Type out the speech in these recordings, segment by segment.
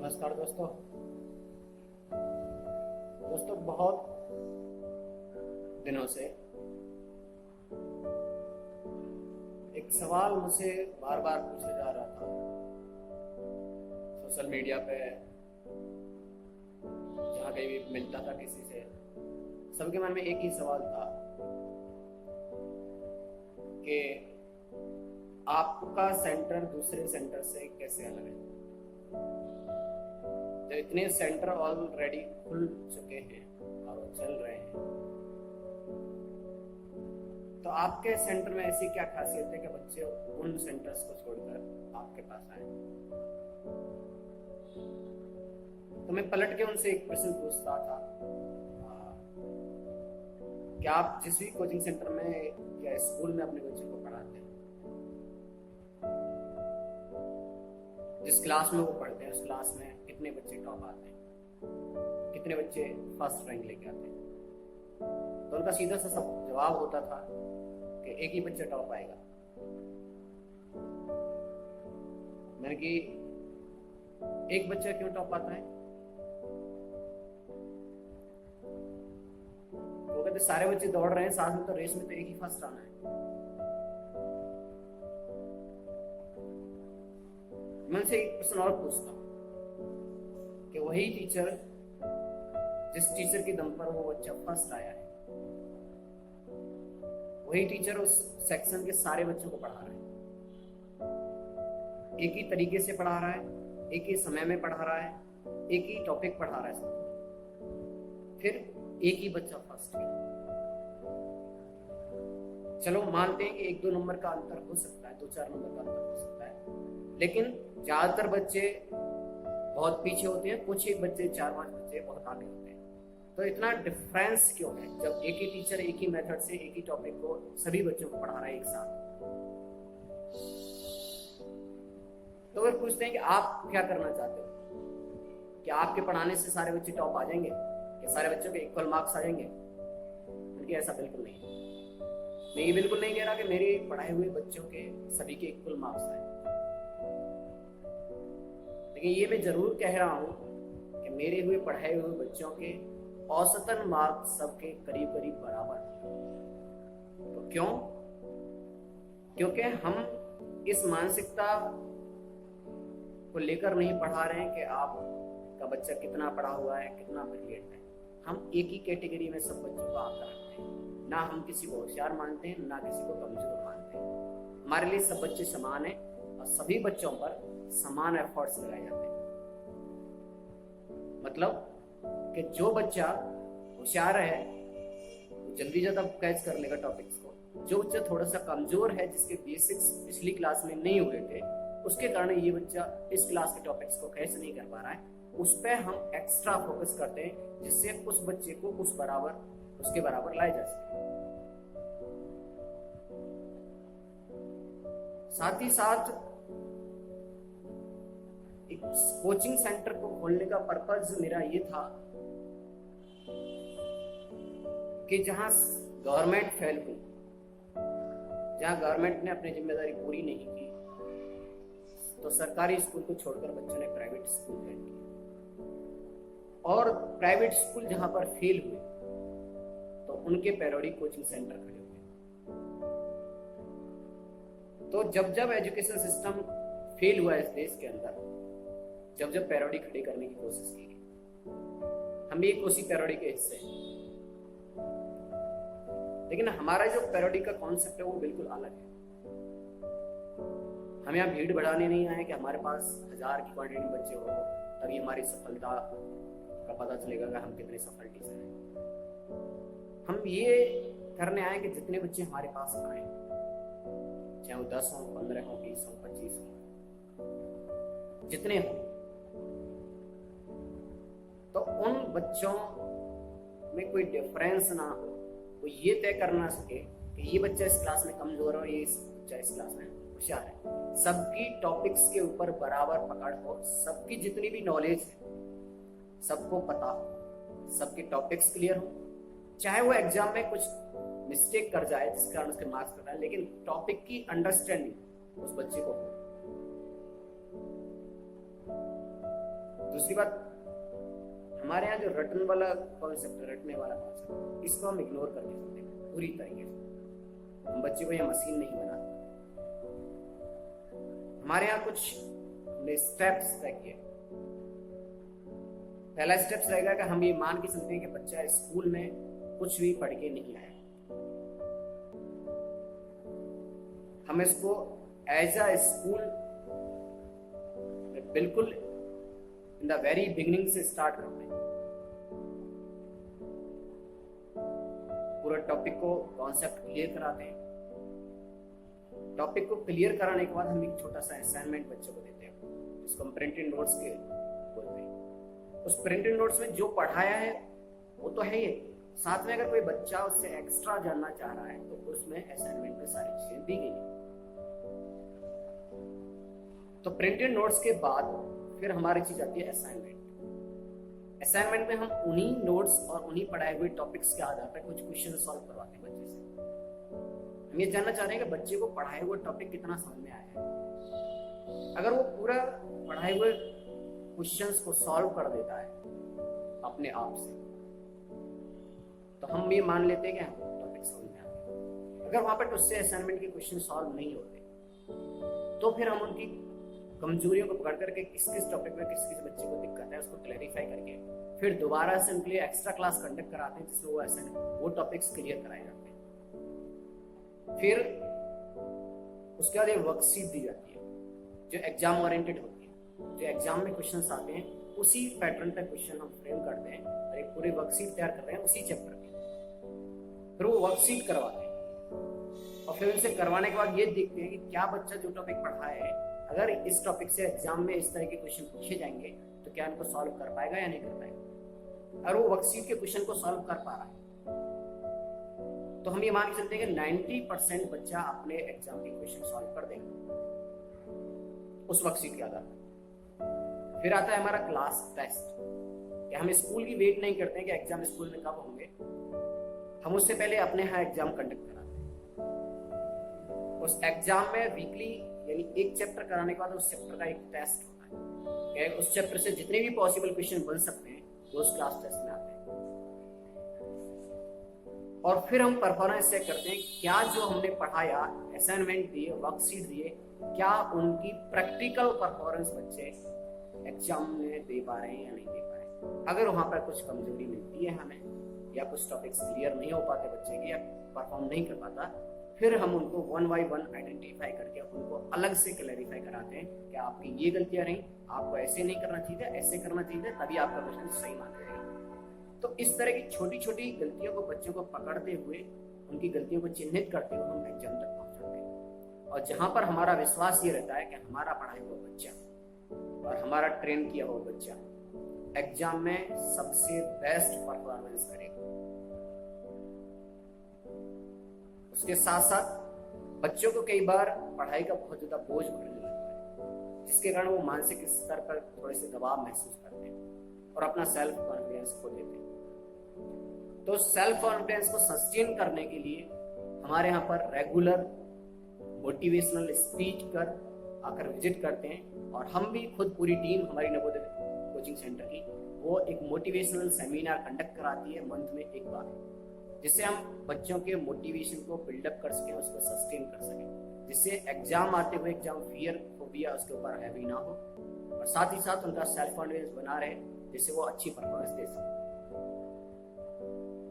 नमस्कार दोस्तों। बहुत दिनों से एक सवाल मुझसे बार बार पूछा जा रहा था सोशल मीडिया पे, जहाँ कहीं भी मिलता था किसी से, सबके मन में एक ही सवाल था कि आपका सेंटर दूसरे सेंटर से कैसे अलग है। जब इतने सेंटर ऑलरेडी खुल चुके हैं और चल रहे हैं, तो आपके सेंटर में ऐसी क्या खासियत है कि बच्चे उन सेंटर्स को छोड़कर आपके पास आए। तो मैं पलट के उनसे एक प्रश्न पूछता था कि आप जिस भी कोचिंग सेंटर में या स्कूल में अपने बच्चों को पढ़ाते हैं, जिस क्लास में वो पढ़ते हैं उस क्लास में कितने बच्चे टॉप आते हैं, कितने बच्चे फर्स्ट रैंक लेके आते हैं। तो उनका सीधा सा सब जवाब होता था कि एक ही बच्चा टॉप आएगा। मैंने कि एक बच्चा क्यों टॉप आता है? वो कहते सारे बच्चे दौड़ रहे हैं साथ में, तो रेस में तो एक ही फर्स्ट आना है। मैं उनसे एक प्रश्न और पूछता हूँ कि वही टीचर, जिस टीचर के दम पर वो बच्चा फर्स्ट आया है, वही टीचर उस सेक्शन के सारे बच्चों को पढ़ा रहा है, एक ही तरीके से पढ़ा रहा है, एक ही समय में पढ़ा रहा है, एक ही टॉपिक पढ़ा रहा है सब, फिर एक ही बच्चा फर्स्ट है। चलो मानते हैं कि 1-2 नंबर का अंतर हो सकता है, 2-4 नंबर का अंतर हो सकता है, लेकिन ज्यादातर बच्चे बहुत पीछे होते हैं, कुछ एक बच्चे 4-5 बच्चे बहुत आगे होते हैं। तो इतना डिफरेंस क्यों है जब एक ही टीचर एक ही मेथड से एक ही टॉपिक को सभी बच्चों को पढ़ा रहा है एक साथ। तो फिर पूछते हैं कि आप क्या करना चाहते हो, कि आपके पढ़ाने से सारे बच्चे टॉप आ जाएंगे, कि सारे बच्चों के इक्वल मार्क्स आ जाएंगे? उनकी ऐसा बिल्कुल नहीं है। मैं ये बिल्कुल नहीं कह रहा कि मेरे पढ़ाए हुए बच्चों के सभी के इक्वल मार्क्स आए, लेकिन ये मैं जरूर कह रहा हूं कि मेरे हुए पढ़ाए हुए बच्चों के औसतन मार्क्स सबके करीब करीब बराबर हैं। तो क्यों? क्योंकि हम इस मानसिकता को लेकर नहीं पढ़ा रहे हैं कि आपका बच्चा कितना पढ़ा हुआ है, कितना ब्रिलियंट है। हम एक ही कैटेगरी में सब बच्चों को आकर रखते हैं, ना हम किसी को होशियार मानते हैं, ना किसी को कमजोर मानते हैं। हमारे लिए सब बच्चे समान हैं और सभी बच्चों पर समान एफर्ट्स लगाए जाते हैं। मतलब कि जो बच्चा होशियार है वो जल्दी ज्यादा कैच कर लेगा टॉपिक्स को, जो बच्चा थोड़ा सा कमजोर है, जिसके बेसिक्स पिछली क्लास में नहीं हुए थे, उसके कारण ये बच्चा इस क्लास के टॉपिक्स को कैच नहीं कर पा रहा है, उस पर हम एक्स्ट्रा फोकस करते हैं जिससे उस बच्चे को उसके बराबर लाया जा सके। साथ ही साथ एक कोचिंग सेंटर को खोलने का पर्पज मेरा ये था कि जहां गवर्नमेंट फेल हुई, जहां गवर्नमेंट ने अपनी जिम्मेदारी पूरी नहीं की, तो सरकारी स्कूल को छोड़कर बच्चों ने प्राइवेट स्कूल ज्वाइन किया, और प्राइवेट स्कूल जहां पर फेल हुए तो उनके पैरोडी कोचिंग सेंटर खड़े हुए। तो जब एजुकेशन सिस्टम फेल हुआ इस देश के अंदर, जब पैरोडी खड़ी करने की कोशिश की गई, हम भी एक उसी पैरोडी के हिस्से हैं। लेकिन हमारा जो पैरोडी का कॉन्सेप्ट है वो बिल्कुल अलग है। हम यहाँ भीड़ बढ़ाने नहीं आए कि हमारे पास 1000 की क्वांटिटी में बच्चे हो तभी हमारी सफलता का पता चलेगा कि हम कितने सफल टीचर हैं। हम ये करने आए कि जितने बच्चे हमारे पास आए, चाहे वो 10 हो, 15 हो, 20 हो, 25 हो, जितने हो, तो उन बच्चों में कोई डिफरेंस ना हो, वो ये तय कर ना सके कि ये बच्चा इस क्लास में कमजोर है, ये बच्चा इस क्लास में होशियार है। सबकी टॉपिक्स के ऊपर बराबर पकड़ हो, सबकी जितनी भी नॉलेज है सबको पता हो, सबके टॉपिक्स क्लियर हो, चाहे वो एग्जाम में कुछ मिस्टेक कर जाए जिस कारण उसके मार्क्स कट आए, लेकिन टॉपिक की अंडरस्टैंडिंग उस बच्चे को हो। दूसरी बात, हमारे यहाँ जो रटन वाला कॉन्सेप्ट है, रटने वाला कॉन्सेप्ट, इसको हम इग्नोर करके चलते हैं पूरी तरीके से। हम बच्चे को यहाँ मशीन नहीं बना। हमारे यहाँ कुछ हमने स्टेप्स तय किए। पहला स्टेप्स रहेगा कि हम ये मान के चलते हैं कि बच्चा स्कूल में कुछ भी पढ़ के नहीं आया, हम इसको एज अ स्कूल बिल्कुल इन द वेरी बिगिनिंग से स्टार्ट करते हैं। पूरा टॉपिक को कॉन्सेप्ट क्लियर कराते हैं। टॉपिक को क्लियर कराने के बाद हम एक छोटा सा असाइनमेंट बच्चों को देते हैं, जिसको हम प्रिंटेड नोट्स के बोलते हैं। उस प्रिंटेड नोट्स में जो पढ़ाया है वो तो है ही, साथ में अगर कोई बच्चा उससे एक्स्ट्रा जानना चाह रहा है तो उसमें असाइनमेंट में सारी चीजें दी गई है। तो प्रिंटेड नोट्स के बाद फिर हमारी चीज आती है असाइनमेंट। असाइनमेंट में हम उन्हीं नोट्स और उन्हीं पढ़ाए हुए टॉपिक्स के आधार पर कुछ क्वेश्चन सॉल्व करवाते हैं बच्चे से। हम ये जानना चाह रहे हैं कि बच्चे को पढ़ाए हुए टॉपिक कितना समझ में आया है। अगर वो पूरा पढ़ाए हुए क्वेश्चंस को सॉल्व कर देता है अपने आप से, तो हम ये मान लेते हैं कि टॉपिक समझ में आ गया। अगर वहां पर उससे असाइनमेंट के क्वेश्चन सॉल्व नहीं होते, तो फिर हम उनकी कमजोरियों को पकड़ करके किस किस टॉपिक में किस किस बच्चे को दिक्कत है उसको क्लैरिफाई करके फिर दोबारा से उनके लिए एक्स्ट्रा क्लास कंडक्ट कराते हैं, जिसमें वो टॉपिक्स क्लियर कराए जाते हैं। फिर उसके बाद एक वर्कशीट दी जाती है जो एग्जाम ओरिएंटेड होती है। जो एग्जाम में क्वेश्चन आते हैं उसी पैटर्न पे क्वेश्चन हम फ्रेम करते हैं और एक पूरी वर्कशीट तैयार कर रहे हैं उसी चैप्टर की। फिर वो वर्कशीट करवाते हैं और फिर उनसे करवाने के बाद ये देखते हैं कि क्या बच्चा जो टॉपिक पढ़ा है, अगर इस टॉपिक से एग्जाम में इस तरह के क्वेश्चन पूछे जाएंगे तो क्या इनको सॉल्व कर पाएगा या नहीं कर पाएगा। अगर वो वर्कशीट के क्वेश्चन को सॉल्व कर पा रहा है तो हम ये मान के चलते हैं कि 90% बच्चा अपने एग्जाम के क्वेश्चन सॉल्व कर देगा उस वर्कशीट के आधार पर। फिर आता है हमारा क्लास टेस्ट, कि हम स्कूल की वेट नहीं करते हैं कि एग्जाम स्कूल में कब होंगे, हम उससे पहले अपने यहाँ एग्जाम कंडक्ट कराते हैं। उस एग्जाम में वीकली यानी एक चैप्टर कराने के बाद उस चैप्टर का एक टेस्ट होता है। उस चैप्टर से जितने भी पॉसिबल क्वेश्चन बन सकते हैं वो उस क्लास टेस्ट में आते हैं। और फिर हम परफॉर्मेंस चेक करते हैं क्या जो हमने पढ़ाया, असाइनमेंट दिए, वर्कशीट दिए, क्या उनकी प्रैक्टिकल परफॉर्मेंस बच्चे एग्जाम में दे पा रहे हैं या नहीं दे पा रहे। अगर वहां पर कुछ कमजोरी मिलती है हमें, या कुछ टॉपिक्स क्लियर नहीं हो पाते बच्चे के, या परफॉर्म नहीं कर पाता, फिर हम उनको 1 by 1 आइडेंटिफाई करके उनको अलग से क्लैरिफाई कराते हैं कि आपकी ये गलतियां रही, आपको ऐसे नहीं करना चाहिए, ऐसे करना चाहिए, तभी आपका क्वेश्चन सही मान जाएगा। तो इस तरह की छोटी छोटी गलतियों को बच्चों को पकड़ते हुए, उनकी गलतियों को चिन्हित करते हुए हम एग्जाम तक पहुंचाते हैं। और जहां पर हमारा विश्वास ये रहता है कि हमारा पढ़ाया हुआ बच्चा और हमारा ट्रेन किया हुआ बच्चा एग्जाम में सबसे बेस्ट परफॉर्मेंस करेगा। उसके साथ साथ बच्चों को कई बार पढ़ाई का बहुत ज्यादा बोझ पड़ने लगता है, जिसके कारण वो मानसिक स्तर पर थोड़े से दबाव महसूस करते हैं और अपना सेल्फ कॉन्फिडेंस खो देते हैं। तो सेल्फ कॉन्फिडेंस को सस्टेन करने के लिए हमारे यहाँ पर रेगुलर मोटिवेशनल स्पीच कर आकर विजिट करते हैं, और हम भी खुद पूरी टीम हमारी नवोदय कोचिंग सेंटर की वो एक मोटिवेशनल सेमिनार कंडक्ट कराती है मंथ में एक बार, जिससे हम बच्चों के मोटिवेशन को बिल्डअप कर सकें, उसको सस्टेन कर सकें, जिससे एग्जाम आते हुए एग्जाम फियर फोबिया उसके ऊपर हैवी ना हो, और साथ ही साथ उनका सेल्फ कॉन्फिडेंस बना रहे, जिससे वो अच्छी परफॉर्मेंस दे सके।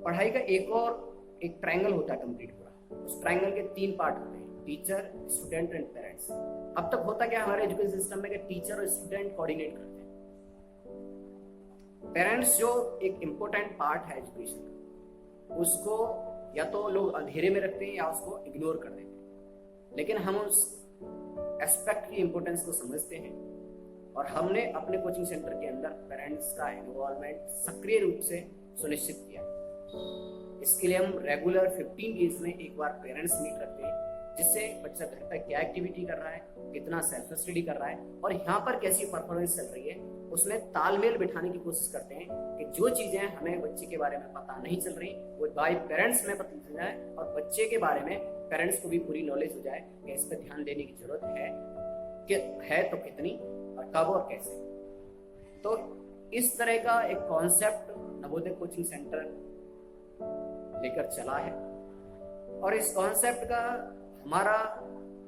पढ़ाई का एक ट्रायंगल होता है कंप्लीट पूरा। उस ट्रायंगल के 3 पार्ट होते हैं, टीचर, स्टूडेंट एंड पेरेंट्स। अब तक होता क्या हमारे एजुकेशन सिस्टम में कि टीचर और स्टूडेंट कोऑर्डिनेट करते हैं। पेरेंट्स जो एक इम्पोर्टेंट पार्ट है एजुकेशन का, उसको या तो लोग अंधेरे में रखते हैं या उसको इग्नोर कर देते हैं। लेकिन हम उस एस्पेक्ट की इम्पोर्टेंस को समझते हैं, और हमने अपने कोचिंग सेंटर के अंदर पेरेंट्स का इन्वॉल्वमेंट सक्रिय रूप से सुनिश्चित किया। इसके लिए हम रेगुलर 15 डेज में एक बार पेरेंट्स मीट रखते हैं, जिससे बच्चा घर पर क्या एक्टिविटी कर रहा है, कितना सेल्फ स्टडी कर रहा है, और यहाँ पर कैसी परफॉर्मेंस चल रही है, उसमें तालमेल बिठाने की कोशिश करते हैं कि जो चीजें हमें बच्चे के बारे में पता नहीं चल रही वो बाय पेरेंट्स में पता चल जाए, और बच्चे के बारे में पेरेंट्स को भी पूरी नॉलेज हो जाए कि इस पर ध्यान देने की जरूरत है, कि है तो कितनी और कब और कैसे। तो इस तरह का एक कॉन्सेप्ट नवोदय कोचिंग सेंटर लेकर चला है। और इस कॉन्सेप्ट का हमारा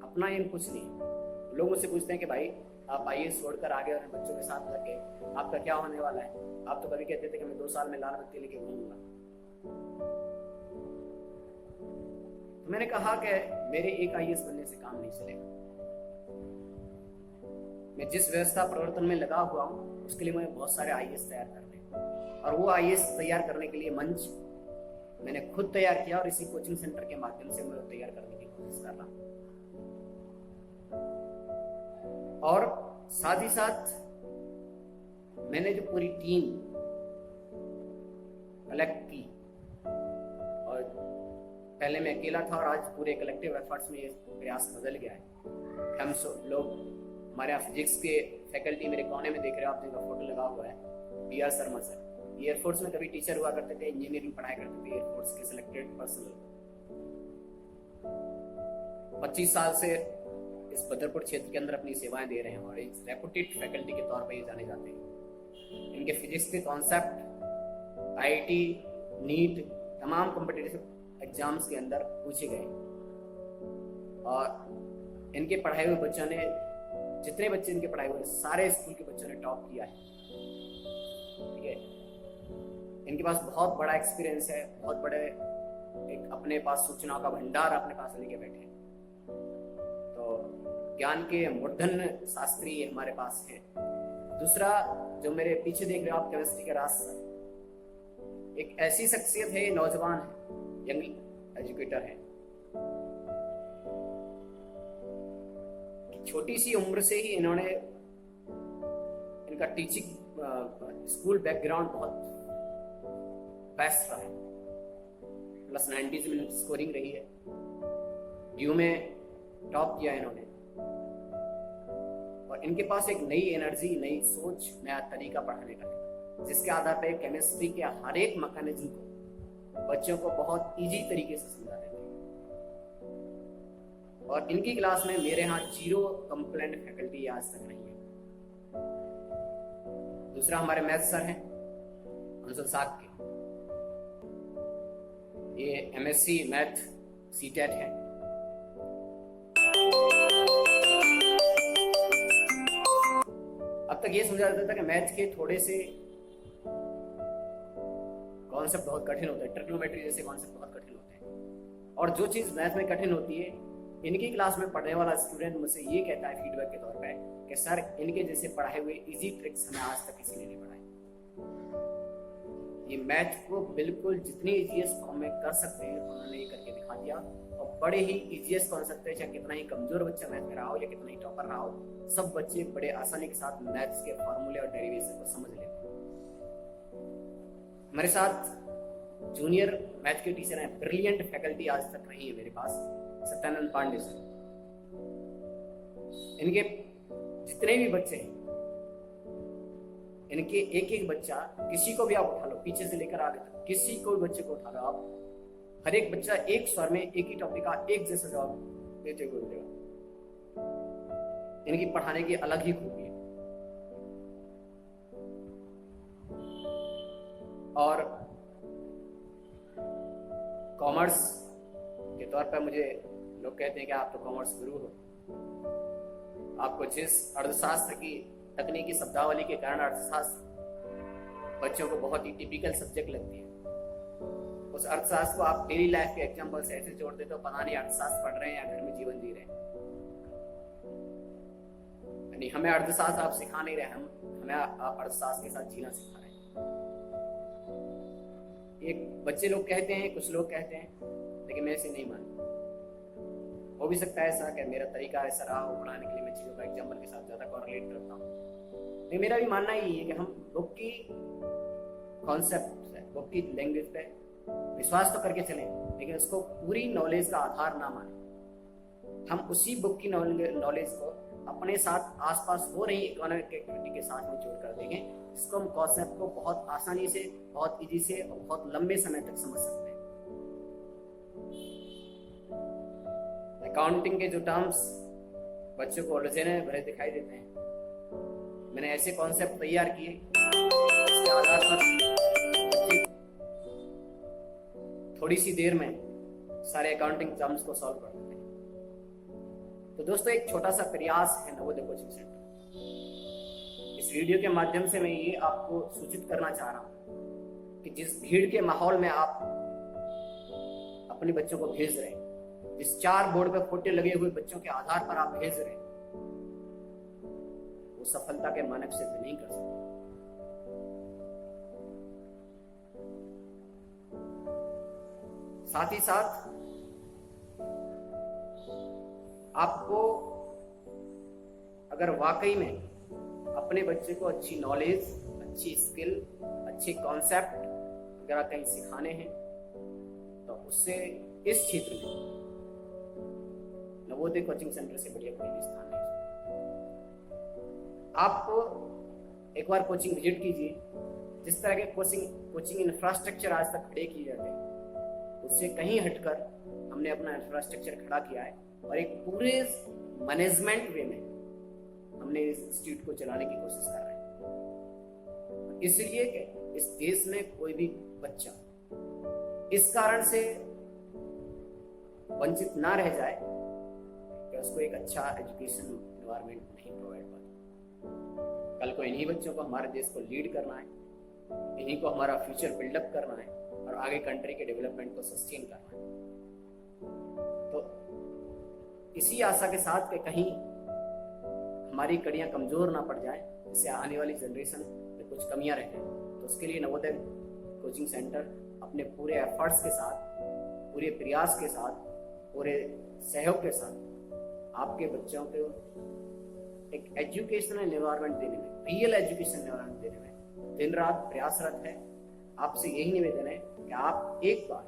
अपना एम कुछ नहीं। लोग मुझसे पूछते हैं कि भाई आप आईएएस छोड़कर आगे और बच्चों के साथ लगे, आपका क्या होने वाला है? आप तो कभी कहते थे कि मैं 2 साल में लाल बत्ती लेके घूमूंगा। तो मैंने कहा कि मेरे एक आईएएस बनने से काम नहीं चलेगा। मैं जिस व्यवस्था प्रवर्तन में लगा हुआ हूँ उसके लिए मुझे बहुत सारे आईएएस तैयार करने हैं, और वो आईएएस तैयार करने के लिए मंच मैंने खुद तैयार किया और इसी कोचिंग सेंटर के माध्यम से मैं तैयार करने की कोशिश कर रहा हूँ। और साथ ही साथ मैंने जो पूरी टीम कलेक्ट की, और पहले मैं अकेला था और आज पूरे कलेक्टिव एफर्ट्स में ये प्रयास बदल गया है। हम सब लोग, हमारे यहाँ फिजिक्स के फैकल्टी मेरे कोने में देख रहे हो आप, जिनका फोटो लगा हुआ है, BR शर्मा सर। ये एयरफोर्स में कभी टीचर हुआ करते थे, इंजीनियरिंग पढ़ाया करते थे, एयरफोर्स के सिलेक्टेड पर्सनल। 25 साल से इस बदरपुर क्षेत्र के अंदर अपनी सेवाएं दे रहे हैं और एक रेपुटेड फैकल्टी के तौर पर ये जाने जाते हैं। इनके फिजिक्स के कॉन्सेप्ट IIT, नीट, तमाम कॉम्पिटिटिव एग्जाम्स के अंदर पूछे गए, और इनके पढ़ाए हुए बच्चों ने, जितने बच्चे इनके पढ़ाए हुए सारे स्कूल के बच्चों ने टॉप किया है। ठीक है, इनके पास बहुत बड़ा एक्सपीरियंस है, बहुत बड़े एक अपने पास सूचनाओं का भंडार अपने पास लेके बैठे हैं। तो ज्ञान के मूर्धन्य शास्त्री हमारे पास हैं। दूसरा, जो मेरे पीछे देख रहे हो आप, केमिस्ट्री के राज सर, एक ऐसी शख्सियत है, नौजवान है, यंग एजुकेटर है, छोटी सी उम्र से ही इन्होंने, इनका टीचिंग स्कूल बैकग्राउंड बहुत बेस्ट रहा है। +90s में स्कोरिंग रही है, ड्यू में टॉप किया इन्होंने, और इनके पास एक नई एनर्जी, नई सोच, नया तरीका पढ़ाने का है, जिसके आधार पर केमिस्ट्री के हर एक मैकेनिज्म को बच्चों को बहुत इजी तरीके से समझा देते हैं। और इनकी क्लास में मेरे यहाँ 0 कंप्लेंट फैकल्टी आज तक नहीं है। दूसरा, हमारे मैथ सर हैं अंशुल साग के, ये MSc मैथ CTET है। अब तक ये समझा जाता था कि मैथ के थोड़े से कॉन्सेप्ट बहुत कठिन होते हैं, ट्रिग्नोमेट्री जैसे कॉन्सेप्ट बहुत कठिन होते हैं, और जो चीज मैथ में कठिन होती है, इनकी क्लास में पढ़ने वाला स्टूडेंट मुझसे ये कहता है फीडबैक के तौर पे कि सर, इनके जैसे पढ़ाए हुए इजी ट्रिक्स हमें आज तक किसी ने नहीं पढ़ाए। ये मैथ को बिल्कुल जितनी इजीएस्ट फॉर्म में कर सकते हैं उन्होंने ये करके दिखा दिया, और बड़े ही इजीएस्ट कॉन्सेप्ट है, चाहे कितना ही कमजोर बच्चा मैथ में रहा हो या कितना ही टॉपर रहा हो, सब बच्चे बड़े आसानी के साथ मैथ्स के फॉर्मूले और डेरिवेशन को समझ लेते हैं। हमारे साथ जूनियर मैथ के टीचर हैं, ब्रिलियंट फैकल्टी आज तक रही है मेरे पास, सत्यानंद पांडे सर। इनके जितने भी बच्चे हैं, इनके एक एक बच्चा, किसी को भी आप उठा लो, पीछे से लेकर आगे तक, किसी को भी बच्चे को उठा लो आप, हर एक बच्चा एक स्वर में एक ही टॉपिक का एक जैसा जवाब देते हुए मिलेगा। इनकी पढ़ाने की अलग ही खूबी है। और कॉमर्स के तौर पर मुझे लोग कहते हैं कि आप तो कॉमर्स गुरु हो, आपको जिस अर्थशास्त्र की तकनीकी शब्दावली के कारण अर्थशास्त्र बच्चों को बहुत ही टिपिकल सब्जेक्ट लगती है, उस अर्थशास्त्र को आप डेली लाइफ के एग्जाम्पल से ऐसे जोड़ देते हो, पता नहीं अर्थशास्त्र पढ़ रहे हैं या घर में जीवन जी रहे हैं। यानी हमें अर्थशास्त्र आप सिखा नहीं रहे, हमें आप अर्थशास्त्र के साथ जीना सिखा रहे हैं। एक बच्चे लोग कहते हैं, कुछ लोग कहते हैं, लेकिन मैं इसे नहीं मानता। हो भी सकता है ऐसा कि मेरा तरीका ऐसा रहा हो पढ़ाने के लिए, मैं चीज़ों को एग्जाम्पल के साथ ज़्यादा कोरिलेट करता हूँ। लेकिन मेरा भी मानना ही है कि हम बुक की कॉन्सेप्ट है, बुक की लैंग्वेज पे विश्वास तो करके चलें, लेकिन उसको पूरी नॉलेज का आधार ना माने। हम उसी बुक की नॉलेज को अपने साथ आसपास हो रही इकोनॉमिक एक्टिविटी के साथ में जोड़ कर देंगे, जिसको हम कॉन्सेप्ट को बहुत आसानी से, बहुत इजी से और बहुत लंबे समय तक समझ सकते हैं। अकाउंटिंग के जो टर्म्स बच्चों को उलझने भरे दिखाई देते हैं, मैंने ऐसे कॉन्सेप्ट तैयार किए इसके आधार पर बच्चे थोड़ी सी देर में सारे अकाउंटिंग एग्जाम्स को सॉल्व कर देते हैं। तो दोस्तों, एक छोटा सा प्रयास है नवोदय कोचिंग सेंटर। इस वीडियो के माध्यम से मैं ये आपको सूचित करना चाह रहा हूं कि जिस भीड़ के माहौल में आप अपने बच्चों को भेज रहे हैं, जिस 4 बोर्ड पे फोटे लगे हुए बच्चों के आधार पर आप भेज रहे हैं, वो सफलता के मानक सिद्ध नहीं कर सकते। साथ ही साथ आपको अगर वाकई में अपने बच्चे को अच्छी नॉलेज, अच्छी स्किल, अच्छे कॉन्सेप्ट अगर कहीं सिखाने हैं तो उससे इस क्षेत्र में नवोदय कोचिंग सेंटर से बढ़िया कोई भी स्थान नहीं। आप एक बार कोचिंग विजिट कीजिए। जिस तरह के कोचिंग इंफ्रास्ट्रक्चर आज तक खड़े किए जाते हैं, उससे कहीं हटकर हमने अपना इंफ्रास्ट्रक्चर खड़ा किया है और एक पूरे मैनेजमेंट वे में हमने इस इंस्टीट्यूट को चलाने की कोशिश कर रहे हैं। इसलिए कि इस देश में कोई भी बच्चा इस कारण से वंचित ना रह जाए कि उसको एक अच्छा एजुकेशन एनवायरनमेंट नहीं प्रोवाइड होता। कल को इन्हीं बच्चों को हमारे देश को लीड करना है, इन्हीं को हमारा फ्यूचर बिल्डअप करना है और आगे कंट्री के डेवलपमेंट को सस्टेन करना है। तो इसी आशा के साथ कि कहीं हमारी कड़ियां कमजोर ना पड़ जाए, जिससे आने वाली जनरेशन में कुछ कमियां रह जाए, तो उसके लिए नवोदय कोचिंग सेंटर अपने पूरे एफर्ट्स के साथ, पूरे प्रयास के साथ, पूरे सहयोग के साथ आपके बच्चों को एक एजुकेशनल एनवायरनमेंट देने में, रियल एजुकेशन एनवायरनमेंट देने में दिन रात प्रयासरत है। आपसे यही निवेदन है कि आप एक बार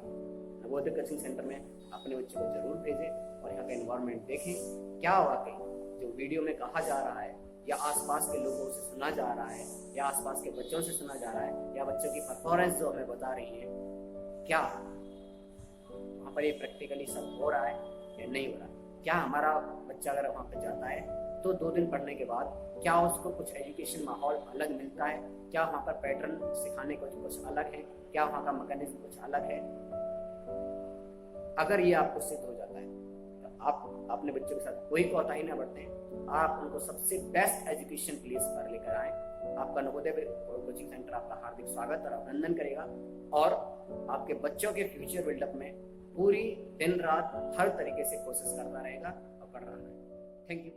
नवोदय कोचिंग सेंटर में अपने बच्चों को जरूर भेजें और यहाँ का एनवायरनमेंट देखें। क्या वाकई जो वीडियो में कहा जा रहा है या आसपास के लोगों से सुना जा रहा है या आसपास के बच्चों से सुना जा रहा है या बच्चों की परफॉर्मेंस जो हमें बता रही है, क्या वहाँ पर ये प्रैक्टिकली सब हो रहा है या नहीं हो रहा है? क्या हमारा बच्चा अगर वहाँ पर जाता है तो 2 दिन पढ़ने के बाद क्या उसको कुछ एजुकेशन माहौल अलग मिलता है? क्या वहाँ पर पैटर्न सिखाने को कुछ अलग है? क्या वहाँ का मैकेनिज्म कुछ अलग है? अगर ये आपको सिद्ध हो जाता है तो आप अपने बच्चों के साथ कोई कोताही ना बरतें, आप उनको सबसे बेस्ट एजुकेशन प्लेस पर लेकर आए। आपका नवोदय कोचिंग सेंटर आपका हार्दिक स्वागत और अभिनंदन करेगा और आपके बच्चों के फ्यूचर बिल्डअप में पूरी दिन रात हर तरीके से कोशिश करता रहेगा और कर रहा है। Thank you.